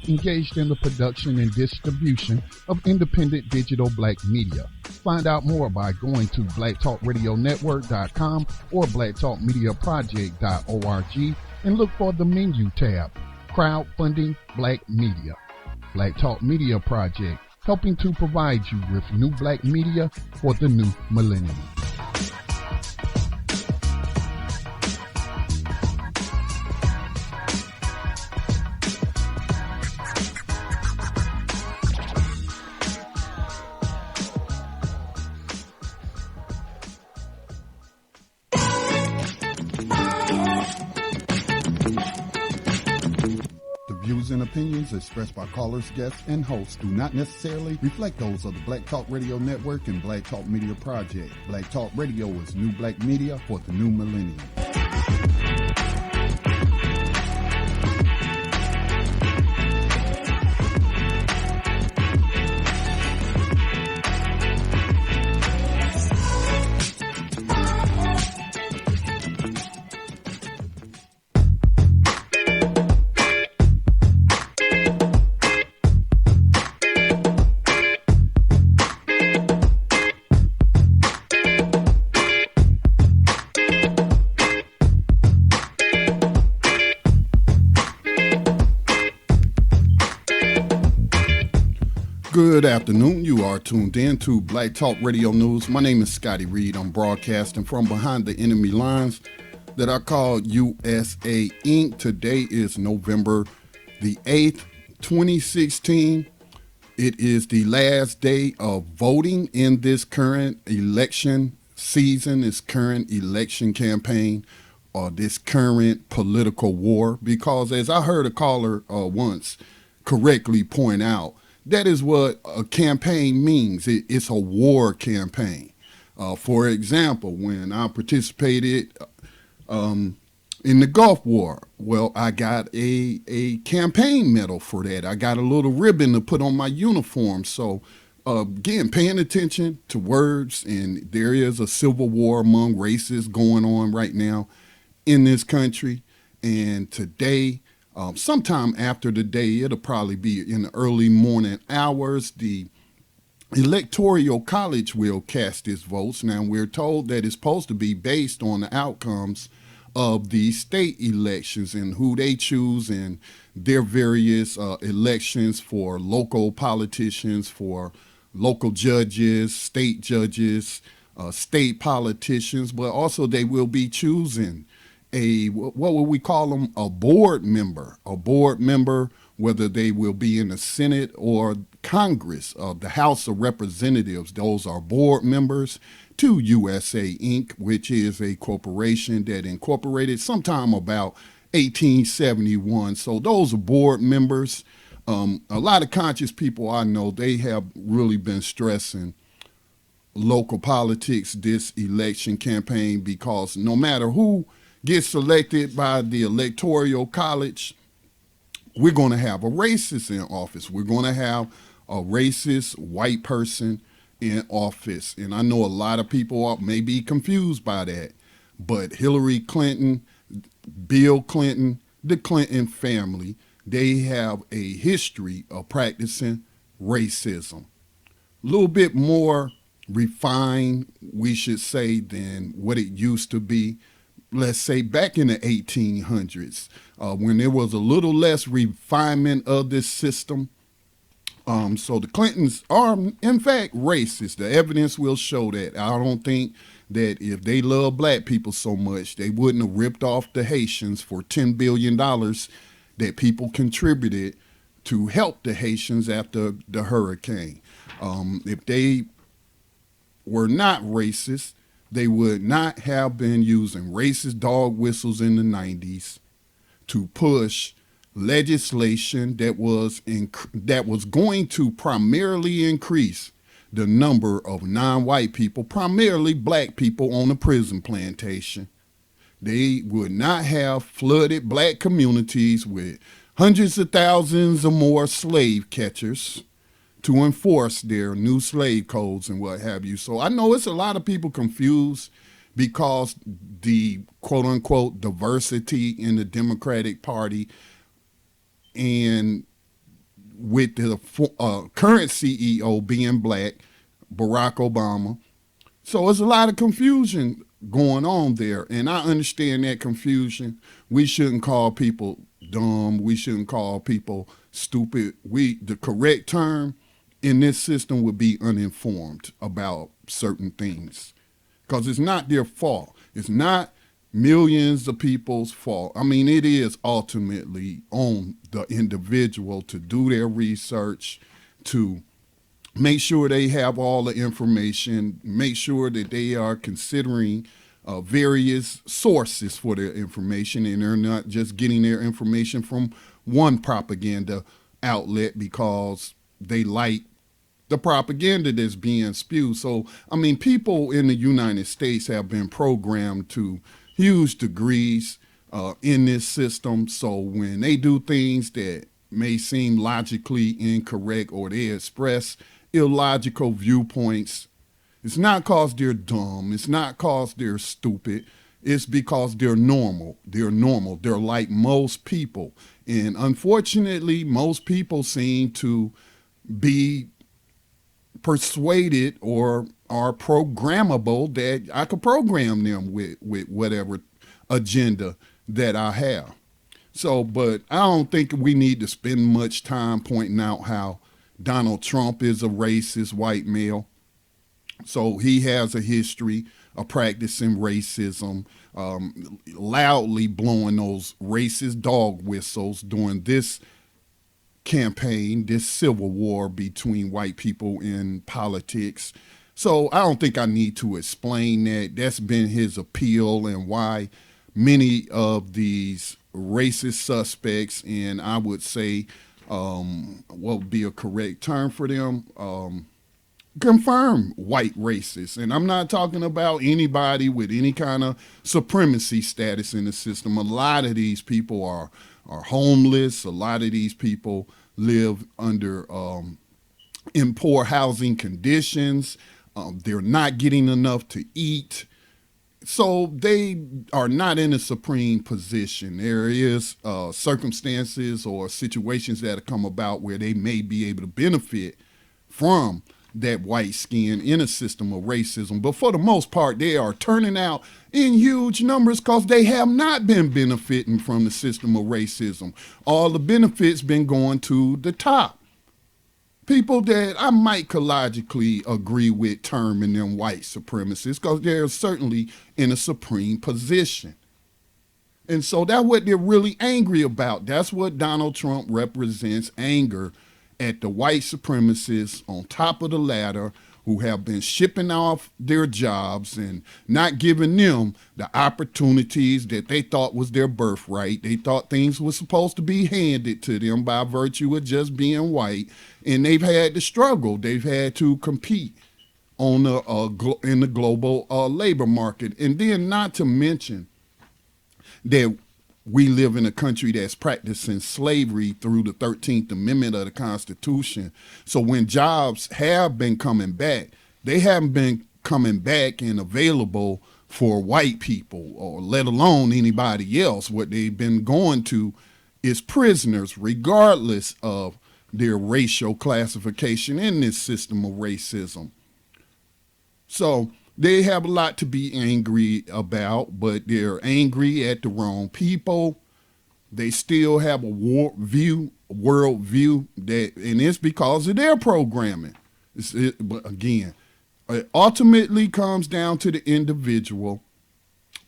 engaged in the production and distribution of independent digital black media. Find out more by going to blacktalkradionetwork.com or blacktalkmediaproject.org and look for the menu tab, Crowdfunding Black Media. Black Talk Media Project, helping to provide you with new black media for the new millennium. Views and opinions expressed by callers, guests, and hosts do not necessarily reflect those of the Black Talk Radio Network and Black Talk Media Project. Black Talk Radio is new black media for the new millennium. Good afternoon. You are tuned in to Black Talk Radio News. My name is Scotty Reed. I'm broadcasting from behind the enemy lines that I call USA Inc. Today is November the 8th, 2016. It is the last day of voting in this current election season, this current election campaign, or this current political war. Because as I heard a caller once correctly point out, that is what a campaign means. It's a war campaign. For example, when I participated in the Gulf War, well, I got a campaign medal for that. I got a little ribbon to put on my uniform. So, again, paying attention to words, and there is a civil war among races going on right now in this country. And today, sometime after the day, it'll probably be in the early morning hours, the Electoral College will cast its votes. Now, we're told that it's supposed to be based on the outcomes of the state elections and who they choose and their various elections for local politicians, for local judges, state politicians, but also they will be choosing what would we call them? A board member, whether they will be in the Senate or Congress, the House of Representatives. Those are board members to USA Inc., which is a corporation that incorporated sometime about 1871. So those are board members. A lot of conscious people I know, they have really been stressing local politics this election campaign, because no matter who gets selected by the Electoral College, we're going to have a racist in office. We're going to have a racist white person in office. And I know a lot of people may be confused by that, but Hillary Clinton, Bill Clinton, the Clinton family, they have a history of practicing racism. A little bit more refined, we should say, than what it used to be. Let's say back in the 1800s, when there was a little less refinement of this system. So the Clintons are, in fact, racist. The evidence will show that. I don't think that if they love black people so much, they wouldn't have ripped off the Haitians for $10 billion that people contributed to help the Haitians after the hurricane. If they were not racist, they would not have been using racist dog whistles in the 90s to push legislation that was going to primarily increase the number of non-white people, primarily black people, on a prison plantation. They would not have flooded black communities with hundreds of thousands or more slave catchers to enforce their new slave codes and what have you. So I know it's a lot of people confused because the quote unquote diversity in the Democratic Party and with the current CEO being black, Barack Obama. So there's a lot of confusion going on there, and I understand that confusion. We shouldn't call people dumb. We shouldn't call people stupid. The correct term in this system would be uninformed about certain things, because it's not their fault. It's not millions of people's fault. I mean, it is ultimately on the individual to do their research, to make sure they have all the information, make sure that they are considering various sources for their information, and they're not just getting their information from one propaganda outlet because they like the propaganda that's being spewed. So, I mean, people in the United States have been programmed to huge degrees in this system. So when they do things that may seem logically incorrect, or they express illogical viewpoints, it's not because they're dumb. It's not because they're stupid. It's because they're normal. They're normal. They're like most people. And unfortunately, most people seem to be persuaded or are programmable that I could program them with whatever agenda that I have. So, but I don't think we need to spend much time pointing out how Donald Trump is a racist white male. So he has a history of practicing racism, loudly blowing those racist dog whistles during this campaign, this civil war between white people in politics. So I don't think I need to explain that. That's been his appeal, and why many of these racist suspects, and I would say, what would be a correct term for them? Confirmed white racists. And I'm not talking about anybody with any kind of supremacy status in the system. A lot of these people are homeless. A lot of these people live under in poor housing conditions. They're not getting enough to eat. So they are not in a supreme position. There is circumstances or situations that have come about where they may be able to benefit from that white skin in a system of racism. But for the most part, they are turning out in huge numbers because they have not been benefiting from the system of racism. All the benefits been going to the top. People that I might collogically agree with terming them white supremacists, because they're certainly in a supreme position. And so that's what they're really angry about. That's what Donald Trump represents, anger at the white supremacists on top of the ladder who have been shipping off their jobs and not giving them the opportunities that they thought was their birthright. They thought things were supposed to be handed to them by virtue of just being white, and they've had to struggle. They've had to compete on in the global labor market. And then not to mention that we live in a country that's practicing slavery through the 13th Amendment of the Constitution. So when jobs have been coming back, they haven't been coming back and available for white people, or let alone anybody else. What they've been going to is prisoners, regardless of their racial classification in this system of racism. So they have a lot to be angry about, but they're angry at the wrong people. They still have a world view that, and it's because of their programming. But again, it ultimately comes down to the individual.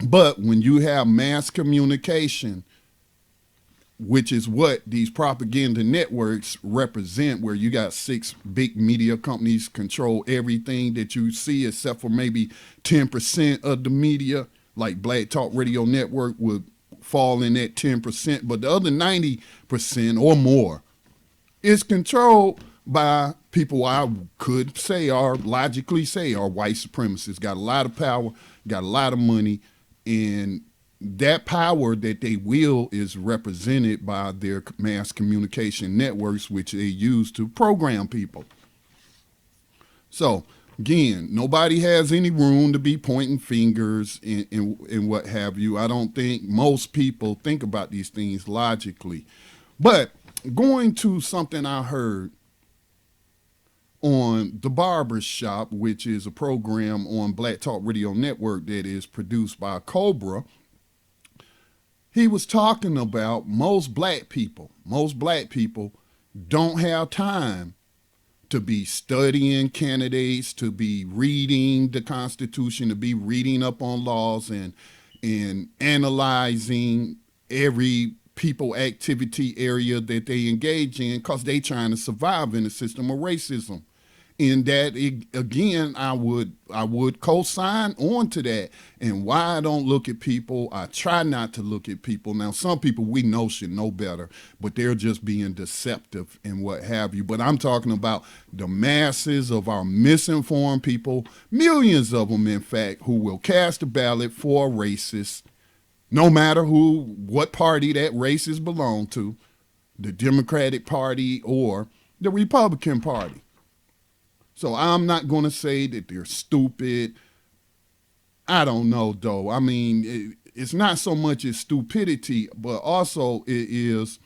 But when you have mass communication, which is what these propaganda networks represent, where you got 6 big media companies control everything that you see, except for maybe 10% of the media, like Black Talk Radio Network would fall in that 10%, but the other 90% or more is controlled by people I could say logically say are white supremacists, got a lot of power, got a lot of money, and that power that they wield is represented by their mass communication networks, which they use to program people. So again, nobody has any room to be pointing fingers and what have you. I don't think most people think about these things logically. But going to something I heard on The Barber Shop, which is a program on Black Talk Radio Network that is produced by Cobra. He was talking about most black people don't have time to be studying candidates, to be reading the Constitution, to be reading up on laws and analyzing every people activity area that they engage in, because they trying to survive in a system of racism. In that, again, I would co-sign on to that. And why I don't look at people, I try not to look at people. Now, some people we know should know better, but they're just being deceptive and what have you. But I'm talking about the masses of our misinformed people, millions of them, in fact, who will cast a ballot for a racist, no matter what party that racist belong to, the Democratic Party or the Republican Party. So I'm not going to say that they're stupid. I don't know, though. I mean, it's not so much as stupidity, but also it is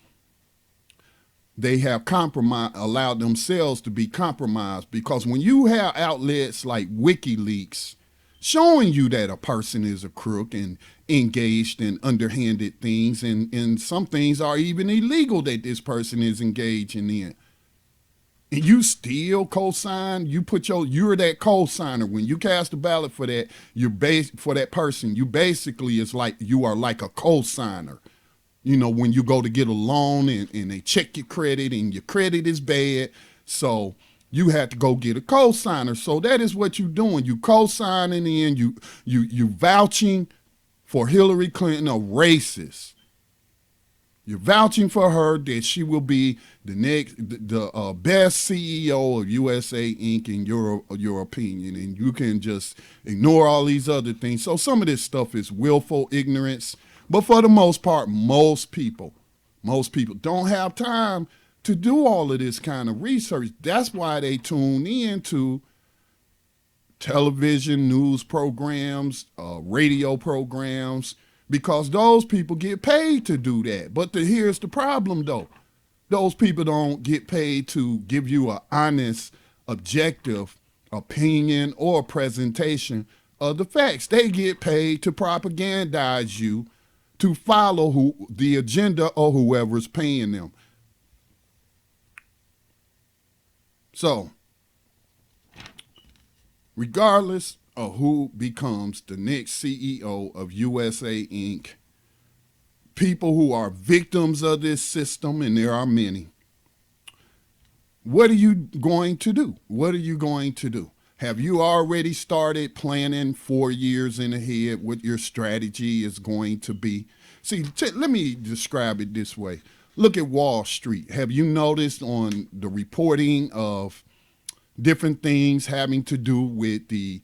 they have allowed themselves to be compromised. Because when you have outlets like WikiLeaks showing you that a person is a crook and engaged in underhanded things, and some things are even illegal that this person is engaging in, and you still co-sign, you're that co-signer. When you cast a ballot for that, for that person, you basically you are like a co-signer. You know, when you go to get a loan and they check your credit and your credit is bad, so you have to go get a co-signer. So that is what you're doing. You co-signing in, you vouching for Hillary Clinton, a racist. You're vouching for her that she will be the best CEO of USA Inc. in your opinion, and you can just ignore all these other things. So some of this stuff is willful ignorance, but for the most part, most people don't have time to do all of this kind of research. That's why they tune in to television, news programs, radio programs, because those people get paid to do that. But here's the problem, though. Those people don't get paid to give you an honest, objective opinion or presentation of the facts. They get paid to propagandize you, to follow the agenda or whoever's paying them. So, regardless of who becomes the next CEO of USA Inc., people who are victims of this system, and there are many, what are you going to do? What are you going to do? Have you already started planning 4 years in ahead what your strategy is going to be? See, let me describe it this way. Look at Wall Street. Have you noticed on the reporting of different things having to do with the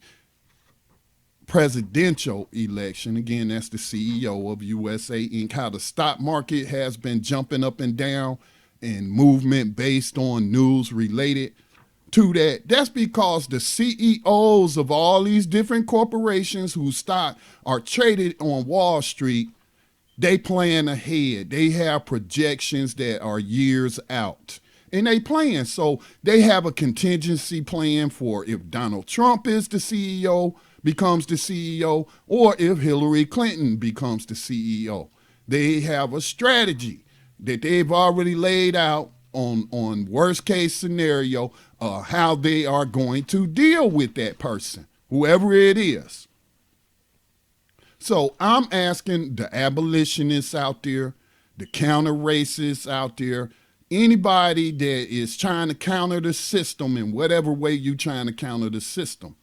presidential election? Again, that's the CEO of USA Inc., how the stock market has been jumping up and down and movement based on news related to that. That's because the CEOs of all these different corporations whose stock are traded on Wall Street, they plan ahead. They have projections that are years out. And they plan. So they have a contingency plan for if Donald Trump is the CEO, becomes the CEO, or if Hillary Clinton becomes the CEO. They have a strategy that they've already laid out on worst case scenario, how they are going to deal with that person, whoever it is. So I'm asking the abolitionists out there, the counter racists out there, anybody that is trying to counter the system in whatever way you're trying to counter the system,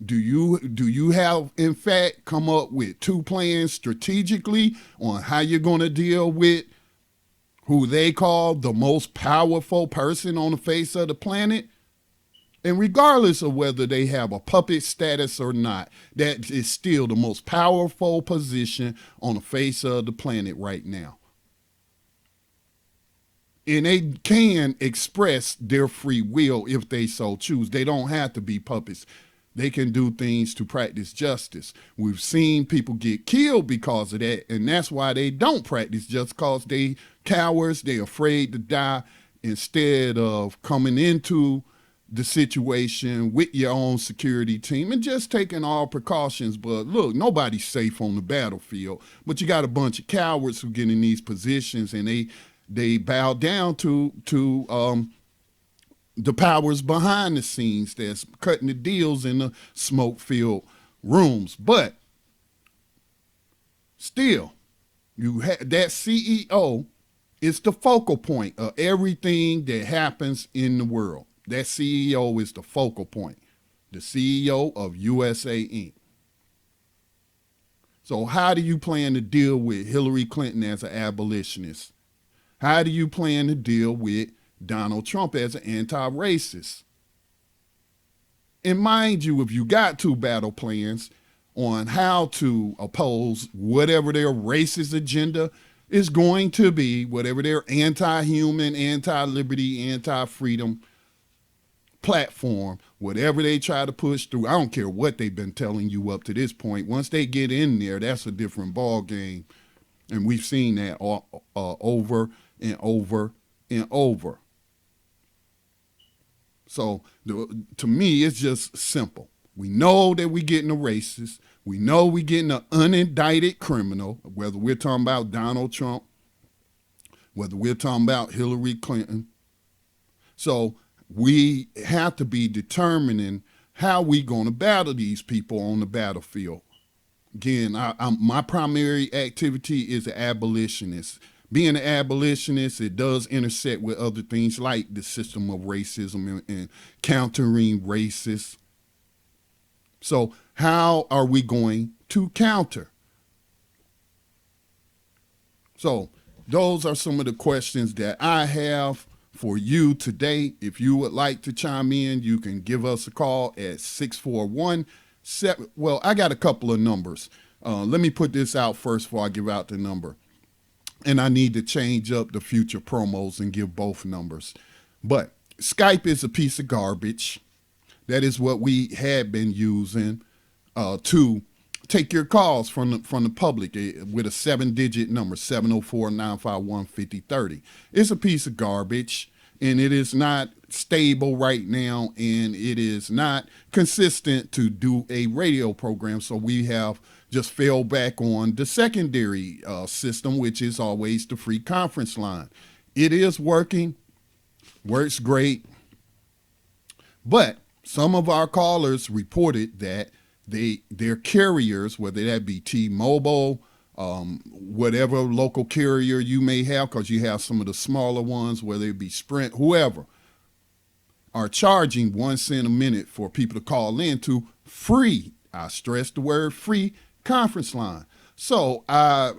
do you have, in fact, come up with 2 plans strategically on how you're going to deal with who they call the most powerful person on the face of the planet? And regardless of whether they have a puppet status or not, that is still the most powerful position on the face of the planet right now. And they can express their free will if they so choose. They don't have to be puppets. They can do things to practice justice. We've seen people get killed because of that, and that's why they don't practice justice, because they cowards, they afraid to die instead of coming into the situation with your own security team and just taking all precautions. But look, nobody's safe on the battlefield, but you got a bunch of cowards who get in these positions and they bow down to the powers behind the scenes that's cutting the deals in the smoke-filled rooms. But still, that CEO is the focal point of everything that happens in the world. That CEO is the focal point, the CEO of USA Inc. So how do you plan to deal with Hillary Clinton as an abolitionist? How do you plan to deal with Donald Trump as an anti-racist? And mind you, if you got two battle plans on how to oppose whatever their racist agenda is going to be, whatever their anti-human, anti-liberty, anti-freedom platform, whatever they try to push through, I don't care what they've been telling you up to this point. Once they get in there, that's a different ball game. And we've seen that over and over and over. So to me, it's just simple. We know that we're getting a racist. We know we're getting an unindicted criminal, whether we're talking about Donald Trump, whether we're talking about Hillary Clinton. So we have to be determining how we're going to battle these people on the battlefield. Again, my primary activity is an abolitionist. Being an abolitionist, it does intersect with other things like the system of racism and countering racists. So how are we going to counter? So those are some of the questions that I have for you today. If you would like to chime in, you can give us a call at 641-7. Well, I got a couple of numbers. Let me put this out first before I give out the number. And I need to change up the future promos and give both numbers. But Skype is a piece of garbage. That is what we had been using to take your calls from the public with a 7-digit number, 704-951-5030. It's a piece of garbage, and it is not stable right now, and it is not consistent to do a radio program. So we have just fell back on the secondary system, which is always the free conference line. It is working, works great, but some of our callers reported that their carriers, whether that be T-Mobile, whatever local carrier you may have, because you have some of the smaller ones, whether it be Sprint, whoever, are charging 1 cent a minute for people to call in to free, I stress the word free, conference line. So I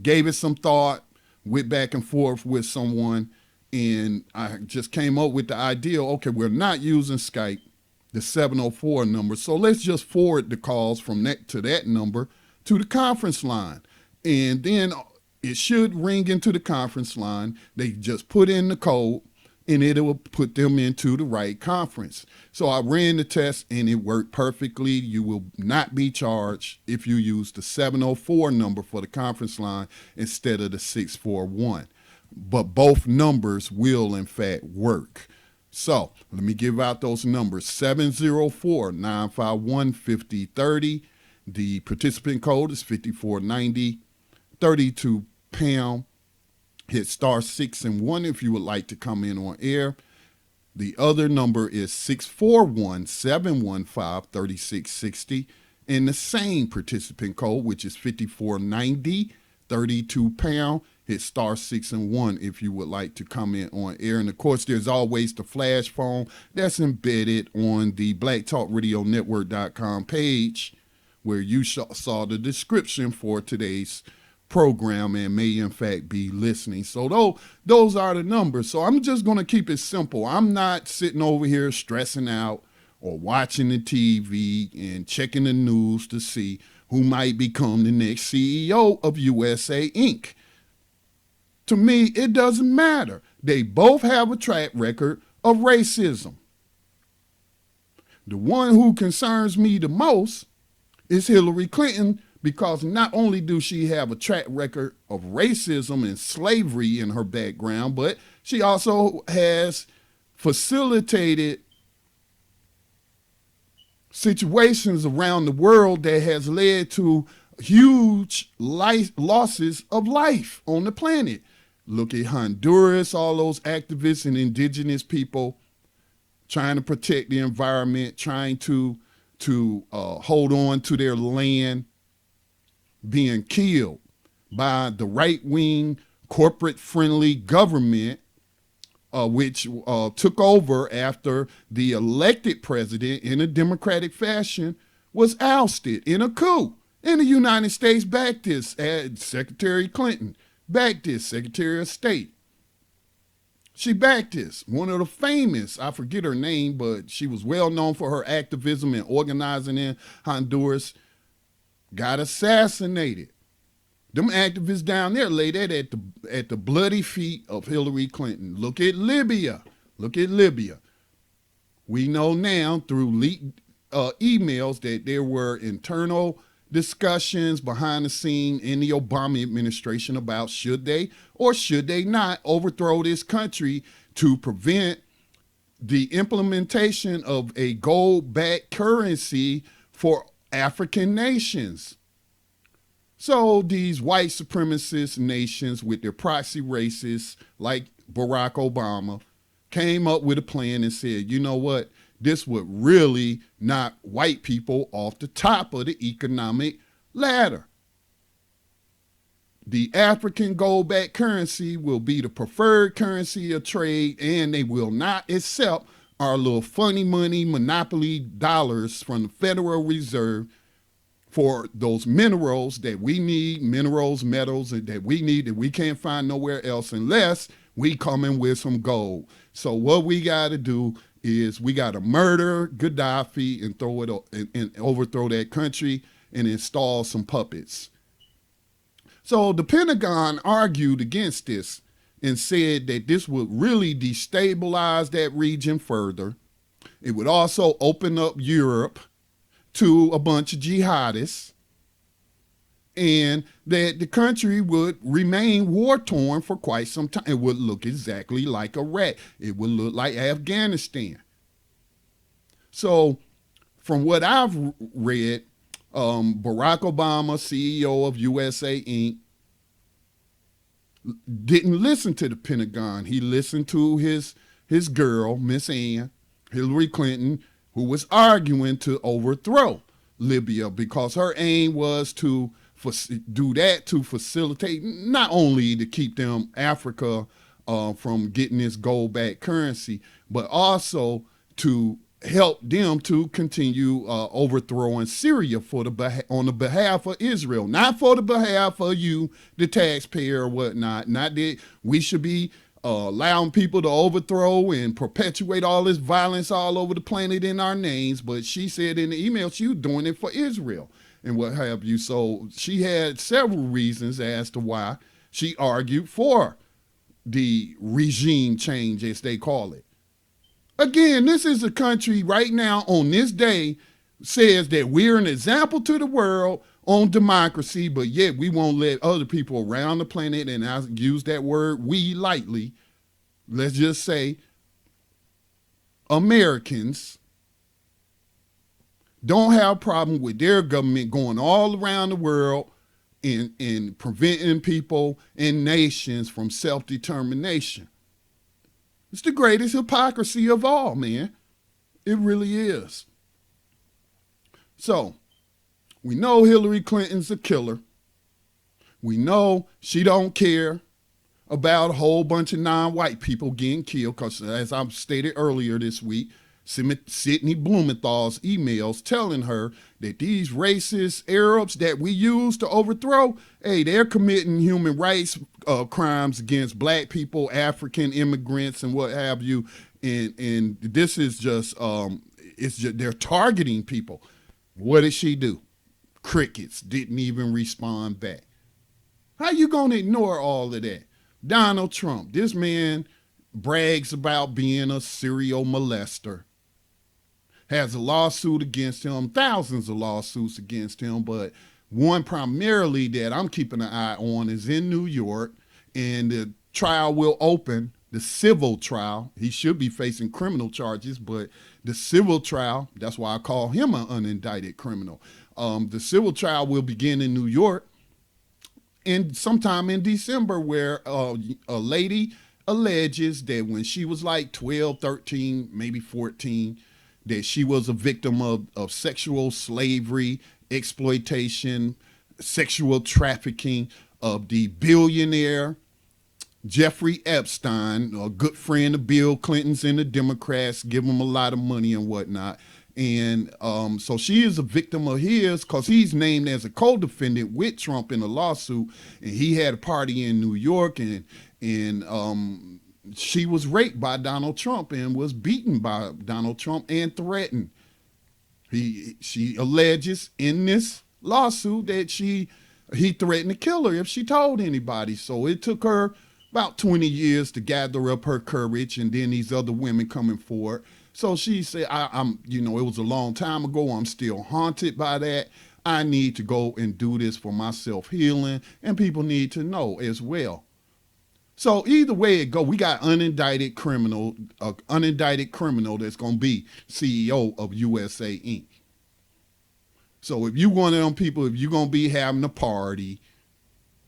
gave it some thought, went back and forth with someone, and I just came up with the idea, okay, we're not using Skype, the 704 number, so let's just forward the calls from that to that number to the conference line. And then it should ring into the conference line. They just put in the code, and it will put them into the right conference. So I ran the test, and it worked perfectly. You will not be charged if you use the 704 number for the conference line instead of the 641. But both numbers will, in fact, work. So let me give out those numbers. 704-951-5030. The participant code is 5490, 32 pound. Hit star 6 and 1 if you would like to come in on air. The other number is 641-715-3660. And the same participant code, which is 5490, 32 pound. Hit star 6 and 1 if you would like to comment on air. And of course, there's always the flash phone that's embedded on the blacktalkradionetwork.com page, where you saw the description for today's program and may in fact be listening. So those are the numbers. So I'm just going to keep it simple. I'm not sitting over here stressing out or watching the TV and checking the news to see who might become the next CEO of USA Inc. To me, it doesn't matter. They both have a track record of racism. The one who concerns me the most is Hillary Clinton, because not only do she have a track record of racism and slavery in her background, but she also has facilitated situations around the world that has led to huge losses of life on the planet. Look at Honduras, all those activists and indigenous people trying to protect the environment, trying to hold on to their land, being killed by the right-wing, corporate-friendly government, which took over after the elected president in a democratic fashion was ousted in a coup. And the United States backed this. Secretary Clinton backed this, Secretary of State. She backed this. One of the famous, I forget her name, but she was well known for her activism and organizing in Honduras, got assassinated. Them activists down there lay that at the bloody feet of Hillary Clinton. Look at Libya. Look at Libya. We know now through leaked emails that there were internal discussions behind the scene in the Obama administration about should they or should they not overthrow this country to prevent the implementation of a gold-backed currency for African nations. So these white supremacist nations with their proxy racists like Barack Obama came up with a plan and said, you know what? This would really knock white people off the top of the economic ladder. The African gold-backed currency will be the preferred currency of trade, and they will not accept our little funny money monopoly dollars from the Federal Reserve for those minerals that we need, minerals, metals that we need that we can't find nowhere else unless we come in with some gold. So what we got to do is we got to murder Gaddafi and throw it and overthrow that country and install some puppets. So the Pentagon argued against this and said that this would really destabilize that region further. It would also open up Europe to a bunch of jihadists, and that the country would remain war-torn for quite some time. It would look exactly like Iraq. It would look like Afghanistan. So from what I've read, Barack Obama, CEO of USA Inc., didn't listen to the Pentagon. He listened to his girl, Miss Ann, Hillary Clinton, who was arguing to overthrow Libya because her aim was to do that to facilitate not only to keep them Africa from getting this gold-backed currency, but also to help them to continue overthrowing Syria on the behalf of Israel, not for the behalf of you, the taxpayer or whatnot. Not that we should be allowing people to overthrow and perpetuate all this violence all over the planet in our names, but she said in the email she was doing it for Israel and what have you. So she had several reasons as to why she argued for the regime change, as they call it. Again, this is a country right now on this day says that we're an example to the world on democracy, but yet we won't let other people around the planet, and I use that word we lightly, let's just say Americans, don't have a problem with their government going all around the world and preventing people and nations from self-determination. It's the greatest hypocrisy of all, man. It really is. So, we know Hillary Clinton's a killer. We know she don't care about a whole bunch of non-white people getting killed because, as I've stated earlier this week, Sidney Blumenthal's emails telling her that these racist Arabs that we use to overthrow, hey, they're committing human rights crimes against black people, African immigrants, and what have you. And this is just, they're targeting people. What did she do? Crickets, didn't even respond back. How you gonna ignore all of that? Donald Trump, this man brags about being a serial molester, has a lawsuit against him, thousands of lawsuits against him, but one primarily that I'm keeping an eye on is in New York, and the trial will open, the civil trial. He should be facing criminal charges, but the civil trial, that's why I call him an unindicted criminal. The civil trial will begin in New York in sometime in December, where a lady alleges that when she was like 12, 13, maybe 14, that she was a victim of sexual slavery, exploitation, sexual trafficking of the billionaire Jeffrey Epstein, a good friend of Bill Clinton's and the Democrats, give him a lot of money and whatnot. And so she is a victim of his because he's named as a co-defendant with Trump in a lawsuit. And he had a party in New York, and she was raped by Donald Trump and was beaten by Donald Trump and threatened. She alleges in this lawsuit that he threatened to kill her if she told anybody. So it took her about 20 years to gather up her courage, and then these other women coming forward. So she said, it was a long time ago. I'm still haunted by that. I need to go and do this for my self-healing, and people need to know as well. So either way it go, we got unindicted criminal that's going to be CEO of USA Inc. So if you one of them people, if you're going to be having a party,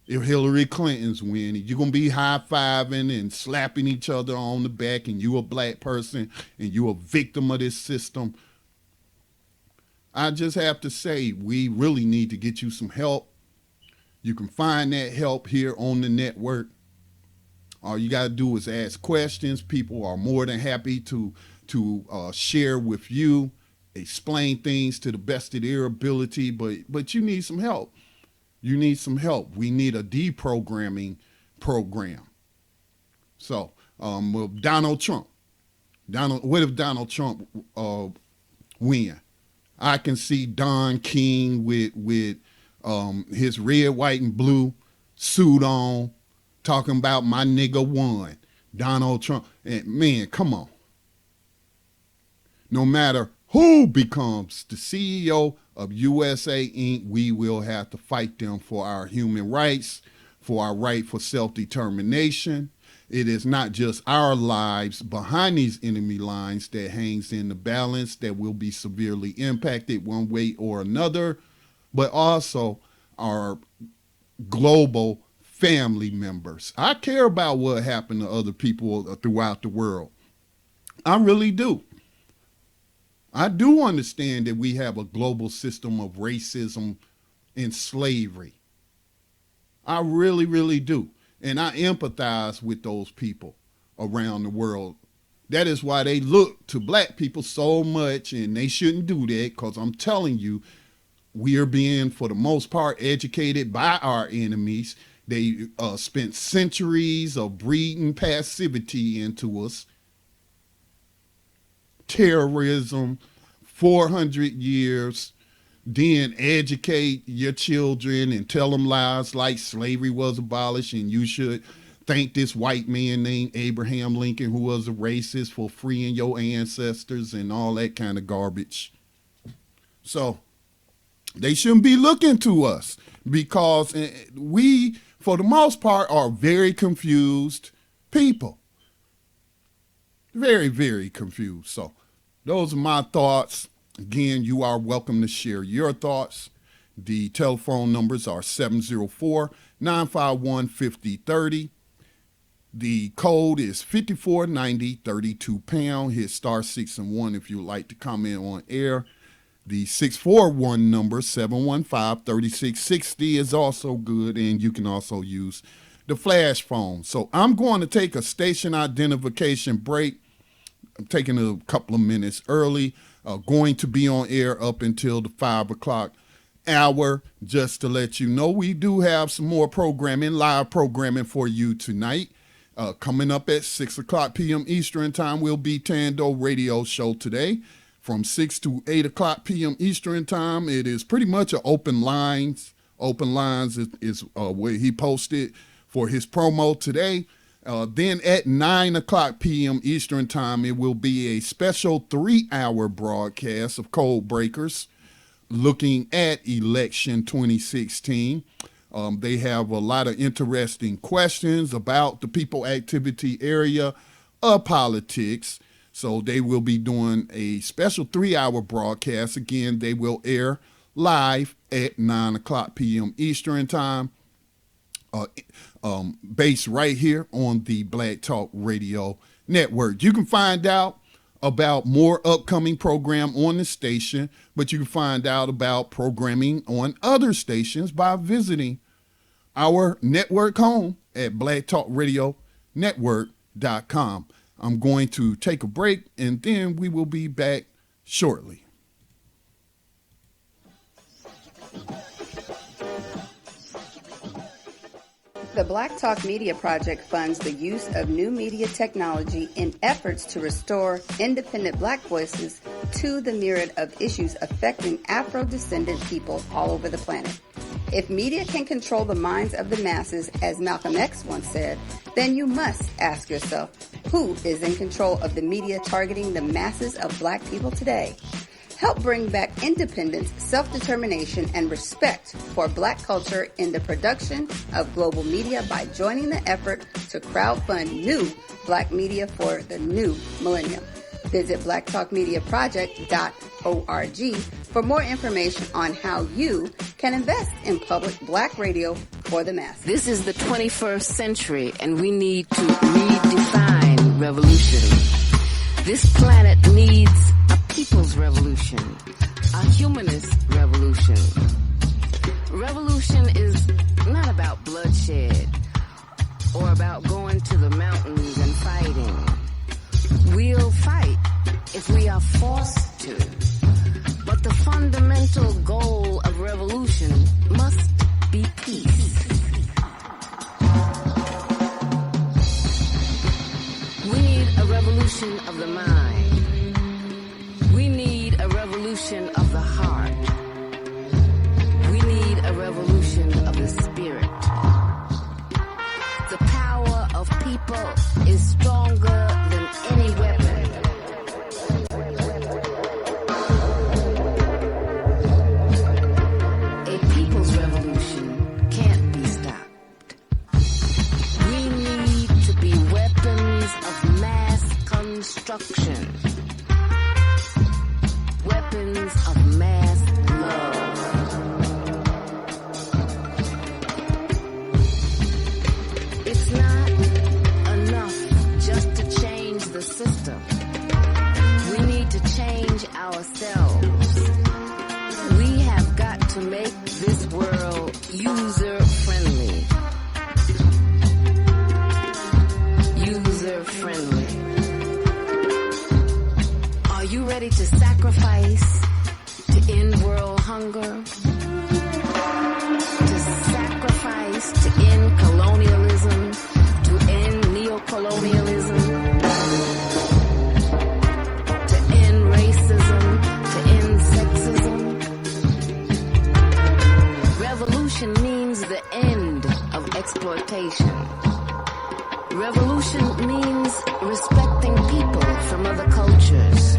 if Hillary Clinton's winning, you're going to be high-fiving and slapping each other on the back, and you a black person and you a victim of this system, I just have to say, we really need to get you some help. You can find that help here on the network. All you got to do is ask questions. People are more than happy to share with you, explain things to the best of their ability, but you need some help. You need some help. We need a deprogramming program. So, with Donald Trump. What if Donald Trump win? I can see Don King with his red, white, and blue suit on, talking about my nigga won. Donald Trump. And man, come on. No matter who becomes the CEO of USA Inc., we will have to fight them for our human rights, for our right for self-determination. It is not just our lives behind these enemy lines that hangs in the balance that will be severely impacted one way or another, but also our global family members. I care about what happened to other people throughout the world. I really do. I do understand that we have a global system of racism and slavery. I really, really do. And I empathize with those people around the world. That is why they look to black people so much, and they shouldn't do that, because I'm telling you, we are being, for the most part, educated by our enemies. They spent centuries of breeding passivity into us. Terrorism, 400 years, then educate your children and tell them lies like slavery was abolished and you should thank this white man named Abraham Lincoln, who was a racist, for freeing your ancestors and all that kind of garbage. So they shouldn't be looking to us, because we, for the most part, are very confused people. Very, very confused. So those are my thoughts. Again, you are welcome to share your thoughts. The telephone numbers are 704-951-5030. The code is 5490, 32#. Hit *6 and 1 if you would like to comment on air. The 641 number, 715-3660, is also good, and you can also use the flash phone. So I'm going to take a station identification break. I'm taking a couple of minutes early. Going to be on air up until the 5 o'clock hour. Just to let you know, we do have some more programming, live programming for you tonight. Coming up at 6 o'clock p.m. Eastern Time will be Tando Radio Show today. From 6 to 8 o'clock p.m. Eastern Time, it is pretty much an open lines. Open lines is where he posted for his promo today. Then at 9 o'clock p.m. Eastern Time, it will be a special 3-hour broadcast of Code Breakers looking at election 2016. They have a lot of interesting questions about the people activity area of politics. So they will be doing a special 3-hour broadcast. Again, they will air live at 9 o'clock p.m. Eastern Time, based right here on the Black Talk Radio Network. You can find out about more upcoming program on the station, but you can find out about programming on other stations by visiting our network home at blacktalkradionetwork.com. I'm going to take a break, and then we will be back shortly. The Black Talk Media Project funds the use of new media technology in efforts to restore independent Black voices to the myriad of issues affecting Afro-descendant people all over the planet. If media can control the minds of the masses, as Malcolm X once said, then you must ask yourself, who is in control of the media targeting the masses of Black people today? Help bring back independence, self-determination, and respect for Black culture in the production of global media by joining the effort to crowdfund new Black media for the new millennium. Visit blacktalkmediaproject.org for more information on how you can invest in public Black radio for the masses. This is the 21st century, and we need to redefine revolution. This planet needs a people's revolution, a humanist revolution. Revolution is not about bloodshed or about going to the mountains and fighting. We'll fight if we are forced to. But the fundamental goal of revolution must be peace. We need a revolution of the mind. We need a revolution of the heart. We need a revolution of the spirit. The power of people is stronger than any weapon. A people's revolution can't be stopped. We need to be weapons of mass construction. Weapons of mass love. It's not enough just to change the system. We need to change ourselves. We have got to make this world user-friendly. User-friendly. Are you ready to sacrifice to end world hunger? To sacrifice to end colonialism, to end neocolonialism, to end racism, to end sexism? Revolution means the end of exploitation. Revolution means respecting people from other cultures.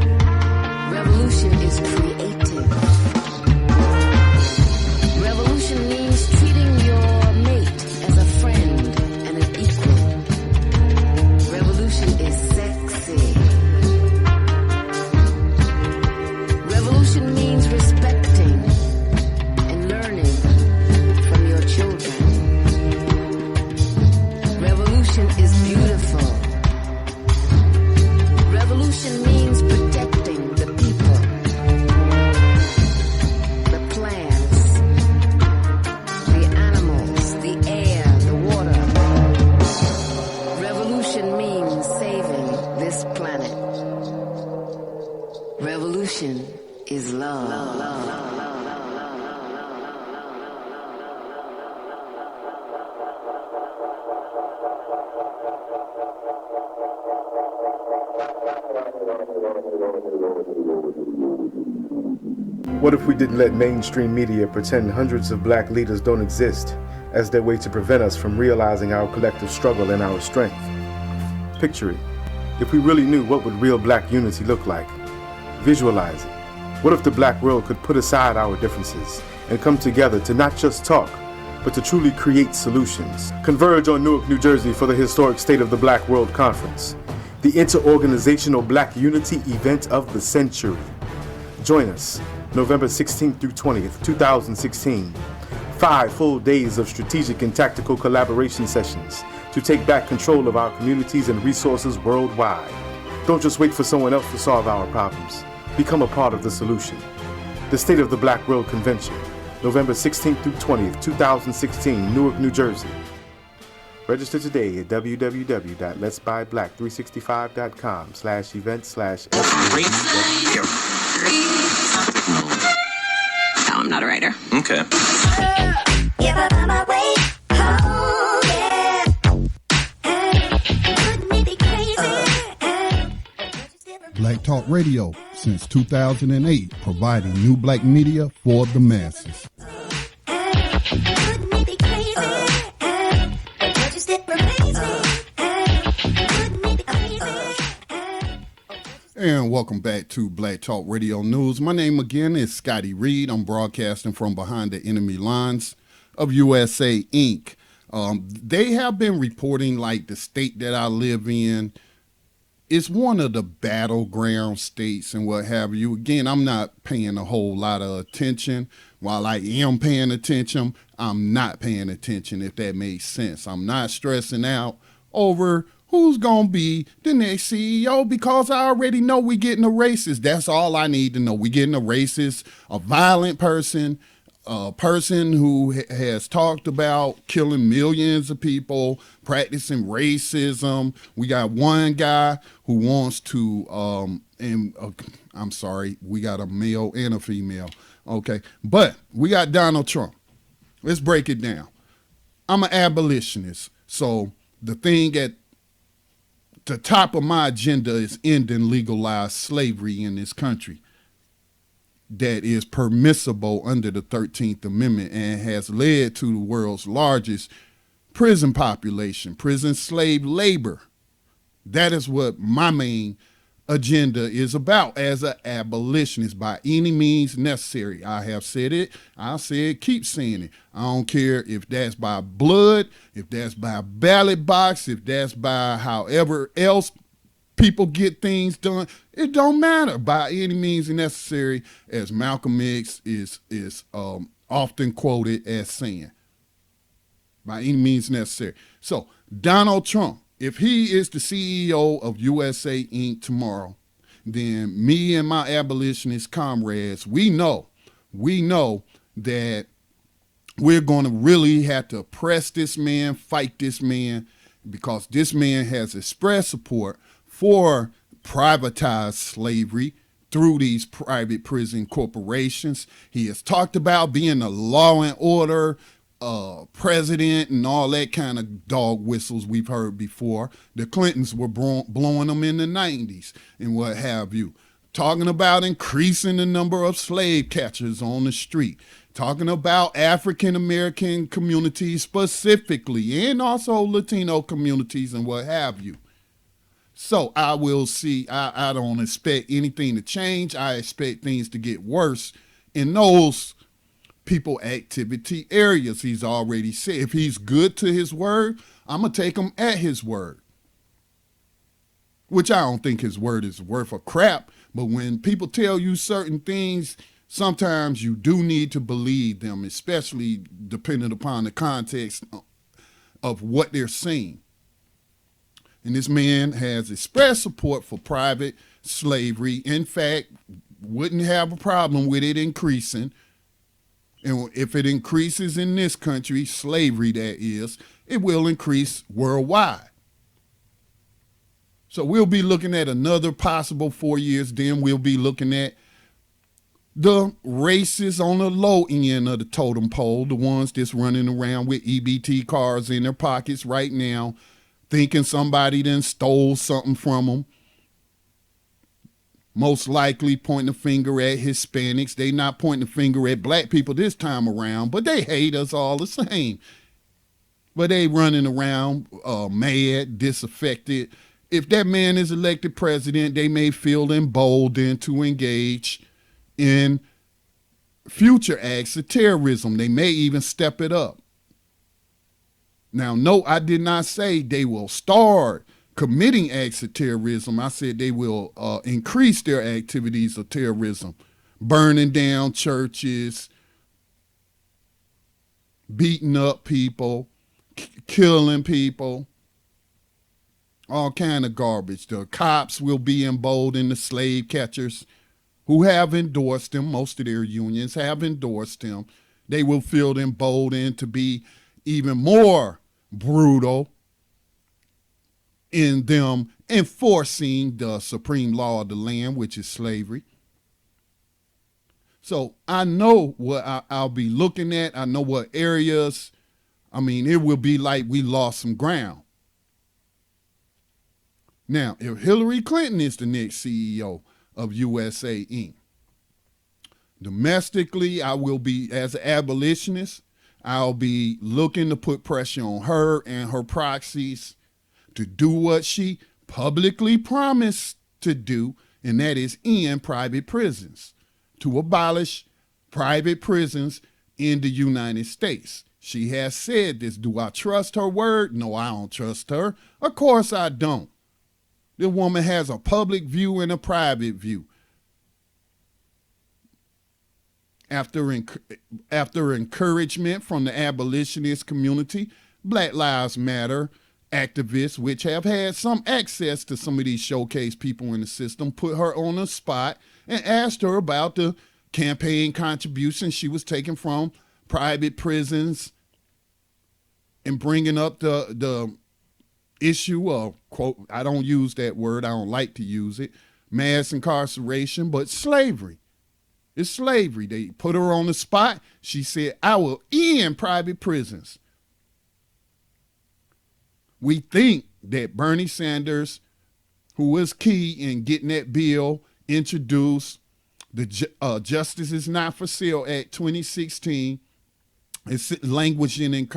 Revolution is creative. Revolution means treating your mate as a friend and an equal. Revolution is sexy. Revolution means respecting and learning from your children. Revolution is beautiful. Revolution means protecting the people, the plants, the animals, the air, the water. Revolution means saving this planet. Revolution is love. What if we didn't let mainstream media pretend hundreds of Black leaders don't exist as their way to prevent us from realizing our collective struggle and our strength. Picture it. If we really knew, what would real black unity look like? Visualize it. What if the black world could put aside our differences and come together to not just talk, but to truly create solutions? Converge on Newark, New Jersey for the historic State of the Black World Conference, the interorganizational black unity event of the century. Join us November 16th through 20th, 2016. 5 full days of strategic and tactical collaboration sessions to take back control of our communities and resources worldwide. Don't just wait for someone else to solve our problems. Become a part of the solution. The State of the Black World Convention, November 16th through 20th, 2016, Newark, New Jersey. Register today at www.letsbuyblack365.com/events/SBW. No, I'm not a writer. Okay. Black Talk Radio since 2008, providing new black media for the masses. And welcome back to Black Talk Radio News. My name again is Scotty Reed. I'm broadcasting from behind the enemy lines of USA Inc. They have been reporting like the state that I live in is one of the battleground states and what have you. Again, I'm not paying a whole lot of attention. While I am paying attention, I'm not paying attention, if that makes sense. I'm not stressing out over who's going to be the next CEO because I already know we're getting a racist. That's all I need to know. We're getting a racist, a violent person, a person who has talked about killing millions of people, practicing racism. We got one guy who wants to, I'm sorry, we got a male and a female. Okay, but we got Donald Trump. Let's break it down. I'm an abolitionist, so the thing at the top of my agenda is ending legalized slavery in this country that is permissible under the 13th Amendment and has led to the world's largest prison population, prison slave labor. That is what my main agenda is about as an abolitionist, by any means necessary. I have said it. I'll say it, keep saying it. I don't care if that's by blood, if that's by ballot box, if that's by however else people get things done. It don't matter, by any means necessary, as Malcolm X is often quoted as saying. By any means necessary. So Donald Trump, if he is the CEO of USA Inc. tomorrow, then me and my abolitionist comrades, we know that we're going to really have to press this man, fight this man, because this man has expressed support for privatized slavery through these private prison corporations. He has talked about being a law and order president and all that kind of dog whistles we've heard before. The Clintons were blowing them in the 90s and what have you. Talking about increasing the number of slave catchers on the street. Talking about African American communities specifically, and also Latino communities and what have you. So I will see, I don't expect anything to change. I expect things to get worse in those people activity areas. He's already said if he's good to his word, I'm going to take him at his word. Which I don't think his word is worth a crap, but when people tell you certain things, sometimes you do need to believe them, especially depending upon the context of what they're saying. And this man has expressed support for private slavery. In fact, wouldn't have a problem with it increasing. And if it increases in this country, slavery that is, it will increase worldwide. So we'll be looking at another possible 4 years. Then we'll be looking at the racists on the low end of the totem pole, the ones that's running around with EBT cards in their pockets right now, thinking somebody done stole something from them. Most likely pointing the finger at Hispanics. They not pointing the finger at black people this time around, but they hate us all the same. But they running around mad, disaffected. If that man is elected president, they may feel emboldened to engage in future acts of terrorism. They may even step it up. Now, no, I did not say they will start committing acts of terrorism. I said they will increase their activities of terrorism, burning down churches, beating up people, killing people, all kind of garbage. The cops will be emboldened, the slave catchers who have endorsed them, most of their unions have endorsed him. They will feel emboldened to be even more brutal in them enforcing the supreme law of the land, which is slavery. So I know what I'll be looking at. I know what areas. I mean, it will be like we lost some ground. Now, if Hillary Clinton is the next CEO of USA Inc., domestically, I will be, as an abolitionist, I'll be looking to put pressure on her and her proxies to do what she publicly promised to do, and that is end private prisons, to abolish private prisons in the United States. She has said this. Do I trust her word? No, I don't trust her. Of course I don't. The woman has a public view and a private view. After encouragement from the abolitionist community, Black Lives Matter activists, which have had some access to some of these showcase people in the system, put her on the spot and asked her about the campaign contributions she was taking from private prisons and bringing up the issue of, quote, I don't use that word, I don't like to use it, mass incarceration, but slavery. It's slavery. They put her on the spot. She said, I will end private prisons. We think that Bernie Sanders, who was key in getting that bill introduced, the Justice is Not for Sale Act 2016, is languishing in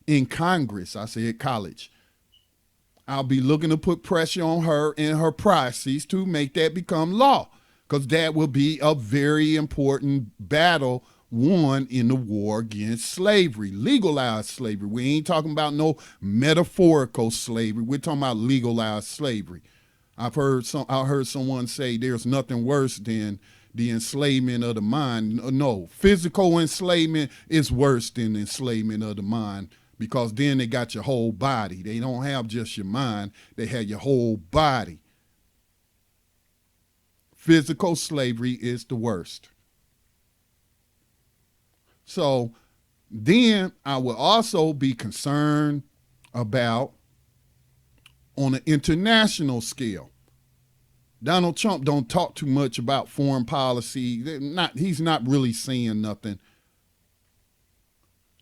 in Congress. I said college. I'll be looking to put pressure on her and her proxies to make that become law, because that will be a very important battle won in the war against slavery, legalized slavery. We ain't talking about no metaphorical slavery. We're talking about legalized slavery. I heard someone say there's nothing worse than the enslavement of the mind. No, physical enslavement is worse than enslavement of the mind, because then they got your whole body. They don't have just your mind, they have your whole body. Physical slavery is the worst. So then I will also be concerned about, on an international scale, Donald Trump don't talk too much about foreign policy. He's not really saying nothing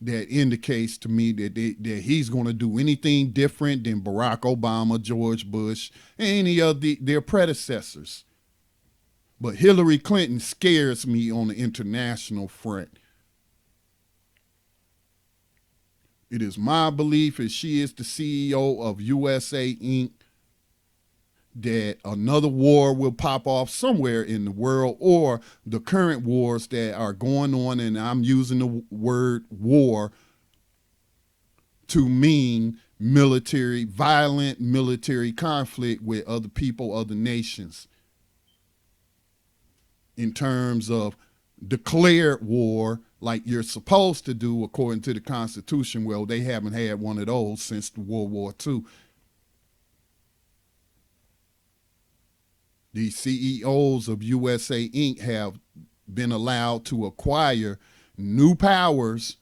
that indicates to me that he's going to do anything different than Barack Obama, George Bush, and any of their predecessors. But Hillary Clinton scares me on the international front. It is my belief, as she is the CEO of USA Inc., that another war will pop off somewhere in the world, or the current wars that are going on, and I'm using the word war to mean violent military conflict with other people, other nations, in terms of declared war like you're supposed to do according to the Constitution. Well, they haven't had one of those since World War II. The CEOs of USA Inc. have been allowed to acquire new powers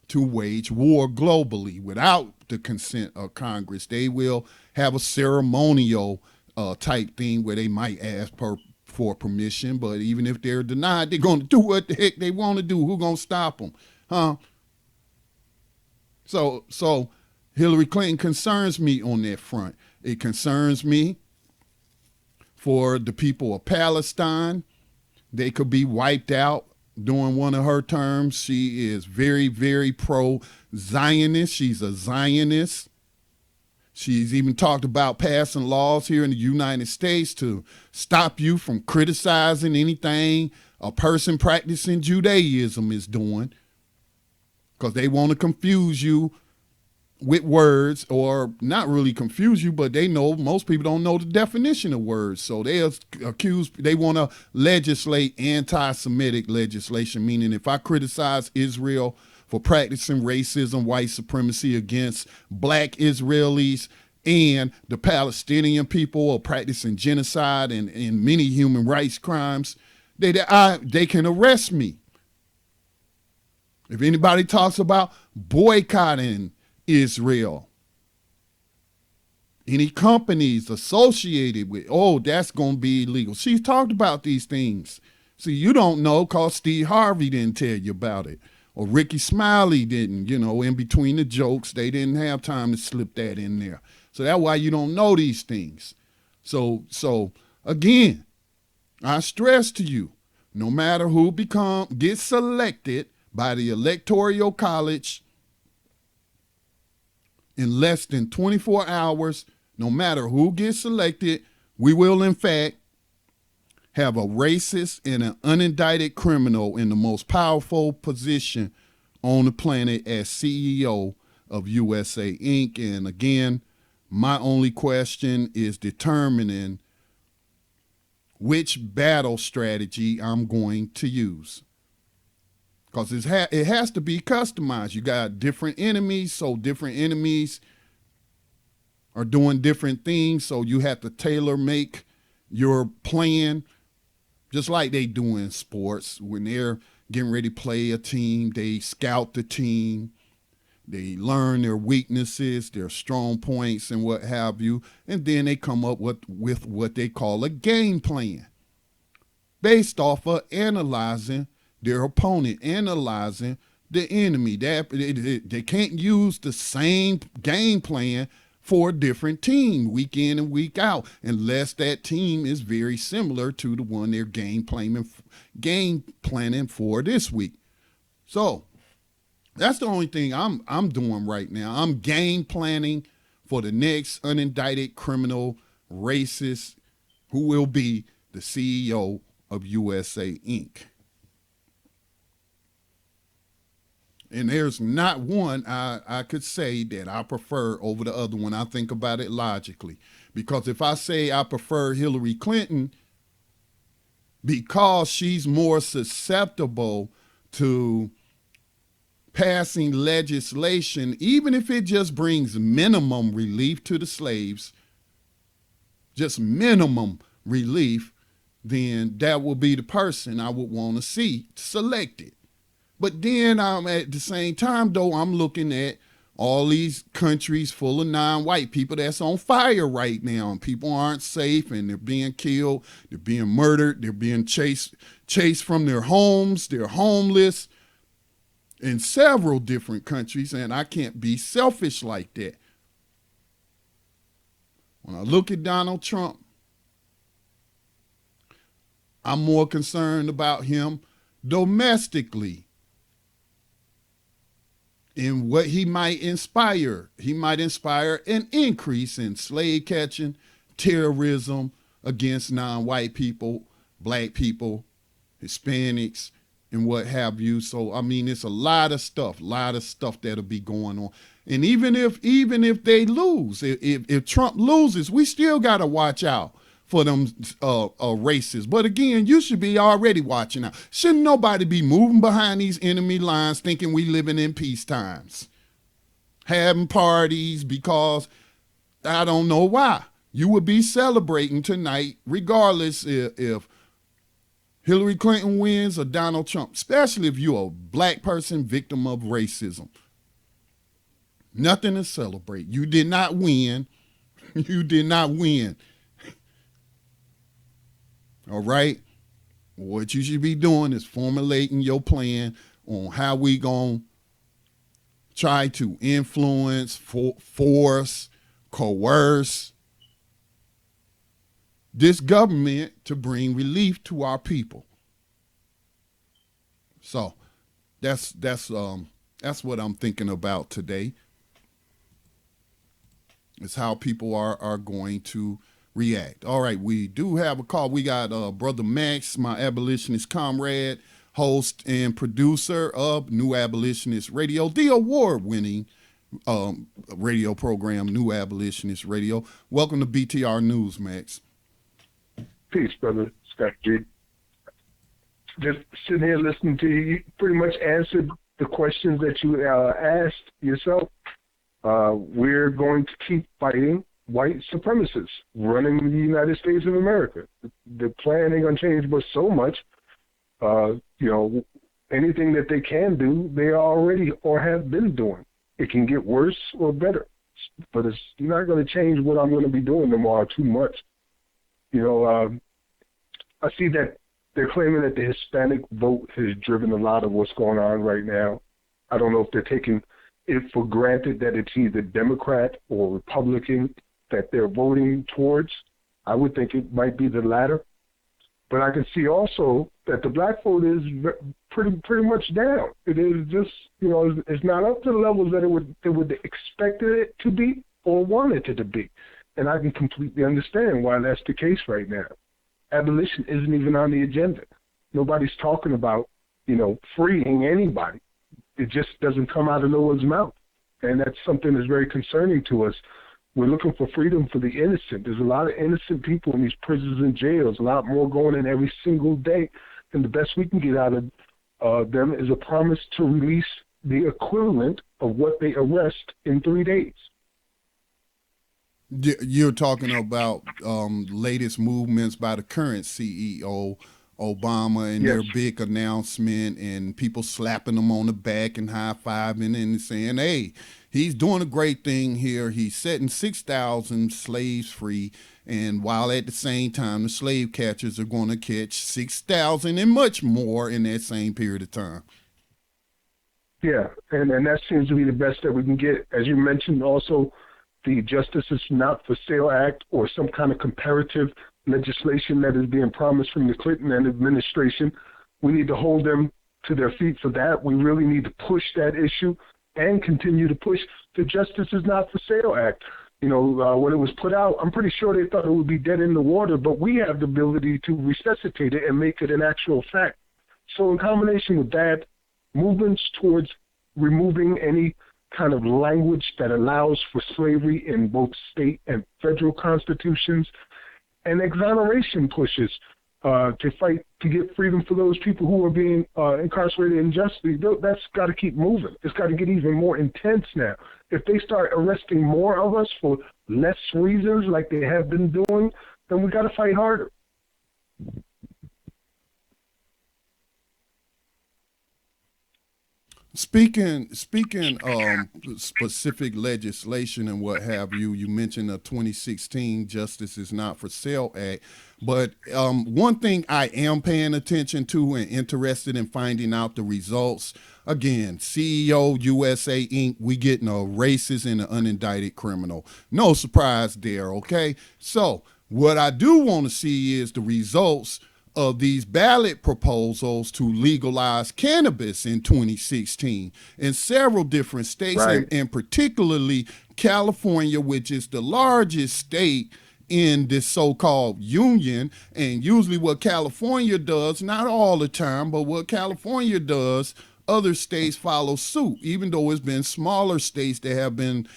to wage war globally without the consent of Congress. They will have a ceremonial type thing where they might ask for permission, but even if they're denied, they're going to do what the heck they want to do. Who's going to stop them? Huh? So Hillary Clinton concerns me on that front. It concerns me for the people of Palestine. They could be wiped out during one of her terms. She is very, very pro-Zionist. She's a Zionist. She's even talked about passing laws here in the United States to stop you from criticizing anything a person practicing Judaism is doing, because they want to confuse you with words, or not really confuse you, but they know most people don't know the definition of words. So they want to legislate anti-Semitic legislation, meaning if I criticize Israel for practicing racism, white supremacy against black Israelis, and the Palestinian people are practicing genocide and many human rights crimes, they can arrest me. If anybody talks about boycotting Israel, any companies associated with, that's going to be illegal. She's talked about these things. See, you don't know because Steve Harvey didn't tell you about it, or Ricky Smiley didn't, in between the jokes. They didn't have time to slip that in there. So that's why you don't know these things. So again, I stress to you, no matter who gets selected by the Electoral College in less than 24 hours, no matter who gets selected, we will in fact have a racist and an unindicted criminal in the most powerful position on the planet as CEO of USA Inc. And again, my only question is determining which battle strategy I'm going to use. Because it has to be customized. You got different enemies, so different enemies are doing different things, so you have to tailor make your plan, just like they do in sports. When they're getting ready to play a team, they scout the team, they learn their weaknesses, their strong points, and what have you, and then they come up with what they call a game plan based off of analyzing their opponent, analyzing the enemy. They can't use the same game plan for a different team week in and week out unless that team is very similar to the one they're game planning for this week. So that's the only thing I'm doing right now. I'm game planning for the next unindicted criminal racist who will be the CEO of USA Inc. And there's not one I could say that I prefer over the other one. I think about it logically. Because if I say I prefer Hillary Clinton because she's more susceptible to passing legislation, even if it just brings minimum relief to the slaves, just minimum relief, then that will be the person I would want to see selected. But then at the same time, though, I'm looking at all these countries full of non-white people that's on fire right now, and people aren't safe, and they're being killed, they're being murdered, they're being chased from their homes, they're homeless in several different countries, and I can't be selfish like that. When I look at Donald Trump, I'm more concerned about him domestically in what he might inspire. He might inspire an increase in slave catching, terrorism against non-white people, black people, Hispanics, and what have you. So, I mean, it's a lot of stuff that'll be going on. And even if they lose, if Trump loses, we still got to watch out for them racists. But again, you should be already watching out. Shouldn't nobody be moving behind these enemy lines thinking we living in peace times, having parties because I don't know why. You would be celebrating tonight regardless if Hillary Clinton wins or Donald Trump, especially if you're a black person victim of racism. Nothing to celebrate. You did not win. You did not win. All right? What you should be doing is formulating your plan on how we going to try to influence, force, coerce this government to bring relief to our people. So that's what I'm thinking about today. Is how people are going to react. All right, we do have a call. We got Brother Max, my abolitionist comrade, host and producer of New Abolitionist Radio, the award-winning radio program, New Abolitionist Radio. Welcome to BTR News, Max. Peace, brother Scott G. Just sitting here listening to you, you pretty much answered the questions that you asked yourself. We're going to keep fighting white supremacists running the United States of America. The plan ain't going to change but so much. Anything that they can do, they already or have been doing. It can get worse or better, but it's not going to change what I'm going to be doing tomorrow too much. I see that they're claiming that the Hispanic vote has driven a lot of what's going on right now. I don't know if they're taking it for granted that it's either Democrat or Republican that they're voting towards. I would think it might be the latter. But I can see also that the black vote is pretty much down. It is just, it's not up to the levels that they would expected it to be or wanted it to be. And I can completely understand why that's the case right now. Abolition isn't even on the agenda. Nobody's talking about, freeing anybody. It just doesn't come out of no one's mouth. And that's something that's very concerning to us. We're looking for freedom for the innocent. There's a lot of innocent people in these prisons and jails, a lot more going in every single day. And the best we can get out of them is a promise to release the equivalent of what they arrest in 3 days. You're talking about latest movements by the current CEO, Obama, and their big announcement, and people slapping them on the back and high-fiving and saying, hey, he's doing a great thing here. He's setting 6,000 slaves free, and while at the same time the slave catchers are going to catch 6,000 and much more in that same period of time. Yeah, and that seems to be the best that we can get. As you mentioned also, the Justice is Not for Sale Act or some kind of comparative legislation that is being promised from the Clinton administration. We need to hold them to their feet for that. We really need to push that issue and continue to push the Justice is Not for Sale Act. When it was put out, I'm pretty sure they thought it would be dead in the water, but we have the ability to resuscitate it and make it an actual fact. So in combination with that, movements towards removing any kind of language that allows for slavery in both state and federal constitutions, and exoneration pushes to fight to get freedom for those people who are being incarcerated unjustly. That's got to keep moving. It's got to get even more intense now. If they start arresting more of us for less reasons like they have been doing, then we got to fight harder. Speaking specific legislation and what have you, you mentioned the 2016 Justice is Not for Sale Act, but one thing I am paying attention to and interested in finding out the results, again, CEO USA Inc., we getting a racist and an unindicted criminal. No surprise there, okay? So what I do want to see is the results of these ballot proposals to legalize cannabis in 2016 in several different states, right, and particularly California, which is the largest state in this so-called union. And usually what California does, not all the time, but what California does, other states follow suit, even though it's been smaller states that have been,